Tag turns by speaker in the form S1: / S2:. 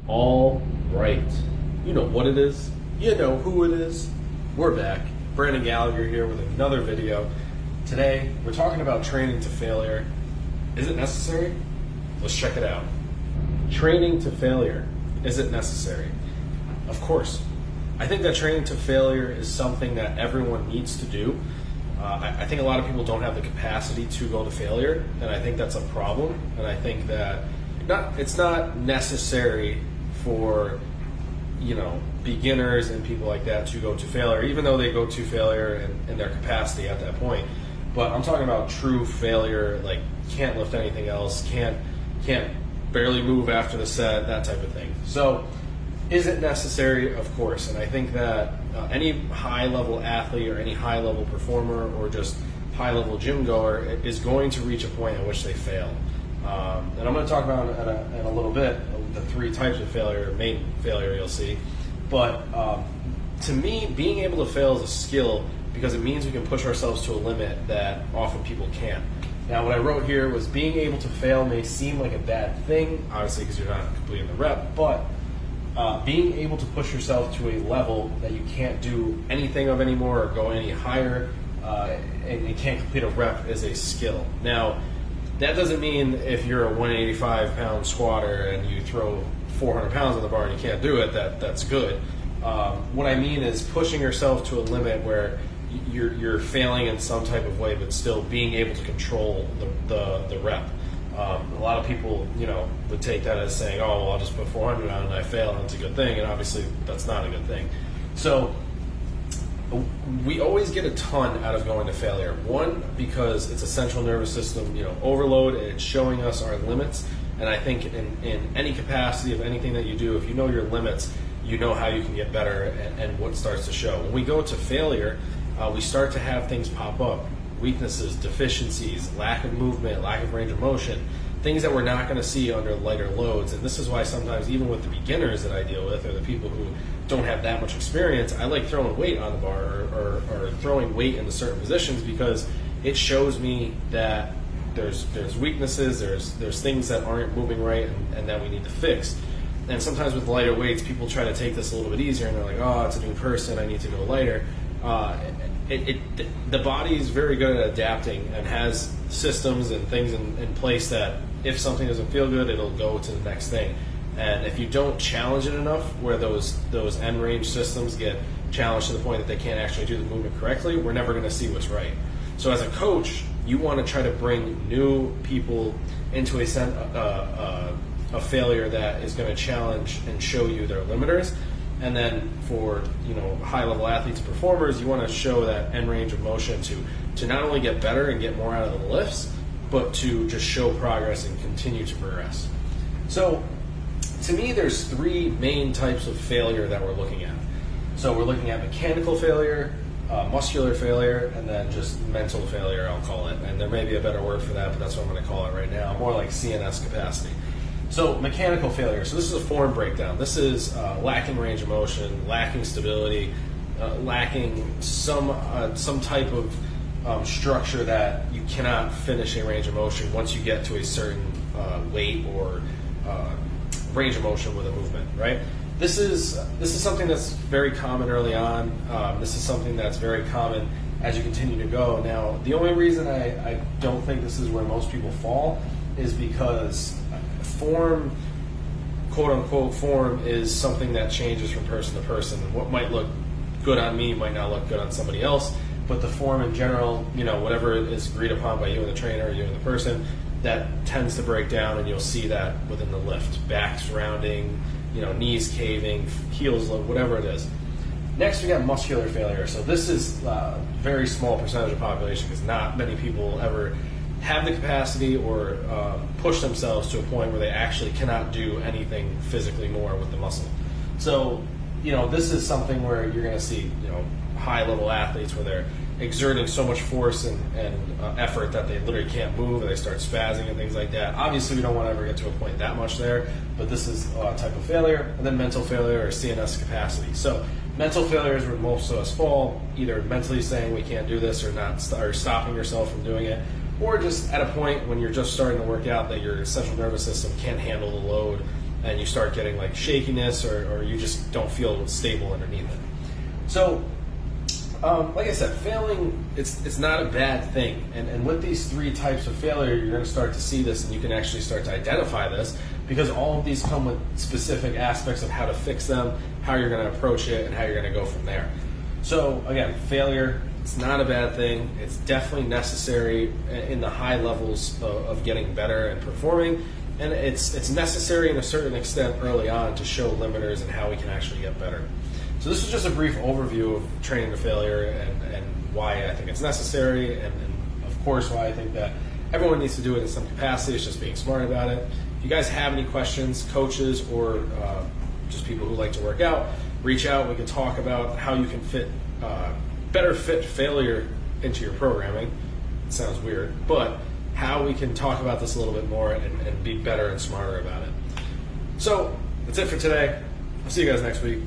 S1: All right. You know what it is. You know who it is. We're back. Brandon Gallagher here with another video. Today, we're talking about training to failure. Is it necessary? Let's check it out. Training to failure. Is it necessary? Of course. I think that training to failure is something that everyone needs to do. I think a lot of people don't have the capacity to go to failure, and I think that's a problem. And I think that it's not necessary for beginners and people like that to go to failure, even though they go to failure in their capacity at that point. But I'm talking about true failure, like can't lift anything else, can't barely move after the set, that type of thing. So is it necessary? Of course. And I think that any high-level athlete or any high-level performer or just high-level gym goer is going to reach a point at which they fail. And I'm going to talk about in a little bit the three types of failure, main failure you'll see. But to me, being able to fail is a skill because it means we can push ourselves to a limit that often people can't. Now, what I wrote here was being able to fail may seem like a bad thing, obviously because you're not completing the rep, but being able to push yourself to a level that you can't do anything of anymore or go any higher and you can't complete a rep is a skill. Now, that doesn't mean if you're a 185-pound squatter and you throw 400 pounds on the bar and you can't do it, that's good. What I mean is pushing yourself to a limit where you're failing in some type of way, but still being able to control the rep. A lot of people, would take that as saying, "Oh, well, I'll just put 400 on and I fail, and it's a good thing." And obviously, that's not a good thing. So we always get a ton out of going to failure. One, because it's a central nervous system, overload, and it's showing us our limits. And I think in any capacity of anything that you do, if you know your limits, you know how you can get better and what starts to show. When we go to failure, we start to have things pop up. Weaknesses, deficiencies, lack of movement, lack of range of motion, things that we're not going to see under lighter loads. And this is why sometimes even with the beginners that I deal with or the people who don't have that much experience, I like throwing weight on the bar or throwing weight into certain positions because it shows me that there's weaknesses, there's things that aren't moving right and that we need to fix. And sometimes with lighter weights, people try to take this a little bit easier and they're like, "Oh, it's a new person, I need to go lighter." The body is very good at adapting and has systems and things in place that if something doesn't feel good, it'll go to the next thing. And if you don't challenge it enough, where those end range systems get challenged to the point that they can't actually do the movement correctly, we're never going to see what's right. So as a coach, you want to try to bring new people into a failure that is going to challenge and show you their limiters. And then for high-level athletes and performers, you want to show that end range of motion to not only get better and get more out of the lifts, but to just show progress and continue to progress. So to me, there's three main types of failure that we're looking at. So we're looking at mechanical failure, muscular failure, and then just mental failure, I'll call it. And there may be a better word for that, but that's what I'm going to call it right now, more like CNS capacity. So mechanical failure. So this is a form breakdown. This is lacking range of motion, lacking stability, lacking some type of structure that you cannot finish a range of motion once you get to a certain weight or range of motion with a movement. Right. This is something that's very common early on. This is something that's very common as you continue to go. Now, the only reason I don't think this is where most people fall is because form, quote-unquote form, is something that changes from person to person. What might look good on me might not look good on somebody else, but the form in general, whatever is agreed upon by you and the trainer or you and the person, that tends to break down, and you'll see that within the lift. Backs rounding, knees caving, heels low, whatever it is. Next, we got muscular failure. So this is a very small percentage of the population because not many people ever have the capacity or push themselves to a point where they actually cannot do anything physically more with the muscle. So, this is something where you're going to see, high-level athletes where they're exerting so much force and effort that they literally can't move and they start spazzing and things like that. Obviously, we don't want to ever get to a point that much there, but this is a type of failure. And then mental failure or CNS capacity. So mental failure is where most of us fall, either mentally saying we can't do this or stopping yourself from doing it, or just at a point when you're just starting to work out that your central nervous system can't handle the load and you start getting like shakiness, or you just don't feel stable underneath it. So, like I said, failing, it's not a bad thing. And with these 3 types of failure, you're going to start to see this, and you can actually start to identify this, because all of these come with specific aspects of how to fix them, how you're going to approach it, and how you're going to go from there. So again, failure, it's not a bad thing. It's definitely necessary in the high levels of getting better and performing, and it's necessary in a certain extent early on to show limiters and how we can actually get better. So this is just a brief overview of training to failure and why I think it's necessary, and of course why I think that everyone needs to do it in some capacity. It's just being smart about it. If you guys have any questions, coaches or just people who like to work out, reach out. We can talk about how you can better fit failure into your programming. It sounds weird, but how we can talk about this a little bit more and be better and smarter about it. So that's it for today. I'll see you guys next week.